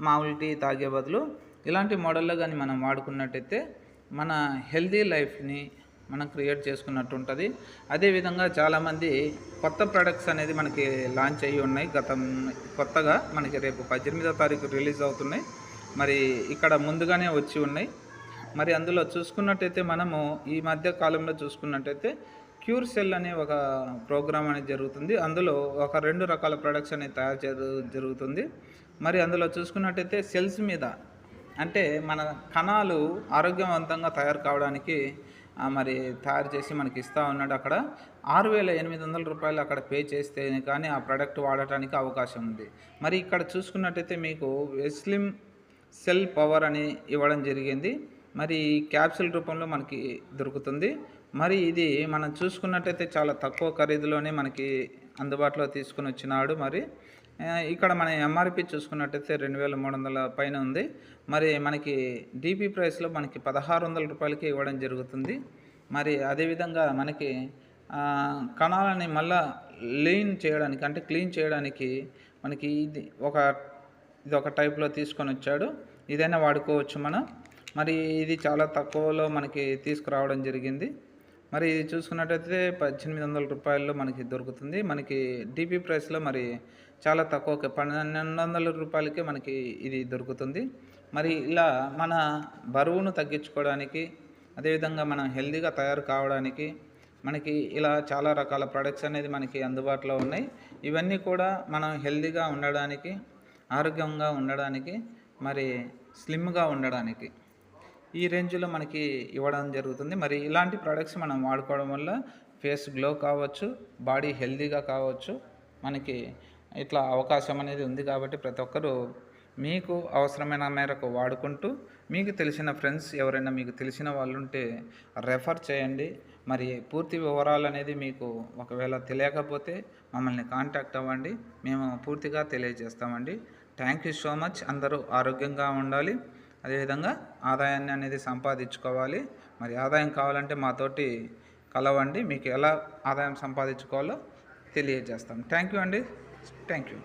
మామూలు టీ తాగే బదులు ఇలాంటి మోడల్లో గాని మనం వాడుకున్నట్టయితే మన హెల్తీ లైఫ్‌ని మనం క్రియేట్ చేసుకున్నట్టు ఉంటది. అదేవిధంగా చాలామంది కొత్త ప్రొడక్ట్స్ అనేది మనకి లాంచ్ అయ్యి ఉన్నాయి. కొత్తగా మనకి రేపు 18వ తారీఖు రిలీజ్ అవుతున్నాయి. మరి ఇక్కడ ముందుగానే వచ్చి ఉన్నాయి. మరి అందులో చూసుకున్నట్టయితే మనము ఈ మధ్య కాలంలో చూసుకున్నట్టయితే క్యూర్ సెల్ అనే ఒక ప్రోగ్రామ్ అనేది జరుగుతుంది. అందులో ఒక 2 రకాల ప్రొడక్ట్స్ అనేవి తయారు జరుగుతుంది. మరి అందులో చూసుకున్నట్టయితే సెల్స్ మీద అంటే మన కణాలు ఆరోగ్యవంతంగా తయారు కావడానికి మరి తయారు చేసి మనకి ఇస్తా ఉన్నాడు అక్కడ. రూ. 6,800 అక్కడ పే చేస్తేనే కానీ ఆ ప్రొడక్ట్ వాడటానికి అవకాశం ఉంది. మరి ఇక్కడ చూసుకున్నట్టయితే మీకు స్లిమ్ సెల్ పవర్ అని ఇవ్వడం జరిగింది. మరి క్యాప్సూల్ రూపంలో మనకి దొరుకుతుంది. మరి ఇది మనం చూసుకున్నట్టయితే చాలా తక్కువ ఖరీదులోనే మనకి అందుబాటులో తీసుకొని వచ్చినాడు. మరి ఇక్కడ మన ఎంఆర్పి చూసుకున్నట్టయితే 2,300 పైన ఉంది. మరి మనకి డీపీ ప్రైస్లో మనకి రూ. 1,600కే ఇవ్వడం జరుగుతుంది. మరి అదేవిధంగా మనకి కణాలని మళ్ళా లీన్ చేయడానికి అంటే క్లీన్ చేయడానికి మనకి ఇదొక టైప్‌లో తీసుకొని వచ్చాడు. ఇదైనా వాడుకోవచ్చు మనం. మరి ఇది చాలా తక్కువలో మనకి తీసుకురావడం జరిగింది. మరి ఇది చూసుకున్నట్టయితే రూ. 1,800 మనకి దొరుకుతుంది. మనకి డీపీ ప్రైస్‌లో మరి చాలా తక్కువకే రూ. 1,200కే మనకి ఇది దొరుకుతుంది. మరి ఇలా మన బరువును తగ్గించుకోవడానికి, అదేవిధంగా మనం హెల్తీగా తయారు కావడానికి మనకి ఇలా చాలా రకాల ప్రొడక్ట్స్ అనేది మనకి అందుబాటులో ఉన్నాయి. ఇవన్నీ కూడా మనం హెల్తీగా ఉండడానికి, ఆరోగ్యంగా ఉండడానికి, మరి స్లిమ్‌గా ఉండడానికి ఈ రేంజ్‌లో మనకి ఇవ్వడం జరుగుతుంది. మరి ఇలాంటి ప్రొడక్ట్స్ మనం వాడుకోవడం వల్ల ఫేస్ గ్లో కావచ్చు, బాడీ హెల్తీగా కావచ్చు. మనకి ఇట్లా అవకాశం అనేది ఉంది కాబట్టి ప్రతి ఒక్కరూ మీకు అవసరమైన మేరకు వాడుకుంటూ, మీకు తెలిసిన ఫ్రెండ్స్ ఎవరైనా మీకు తెలిసిన వాళ్ళుంటే రెఫర్ చేయండి. మరి పూర్తి వివరాలనేది మీకు ఒకవేళ తెలియకపోతే మమ్మల్ని కాంటాక్ట్ అవ్వండి. మేము పూర్తిగా తెలియజేస్తామండి. Thank you so much. అందరూ ఆరోగ్యంగా ఉండాలి. అదేవిధంగా ఆదాయాన్ని అనేది సంపాదించుకోవాలి. మరి ఆదాయం కావాలంటే మాతోటి కలవండి. మీకు ఎలా ఆదాయం సంపాదించుకోవాలో తెలియజేస్తాం. థ్యాంక్ యూ అండి. Thank you.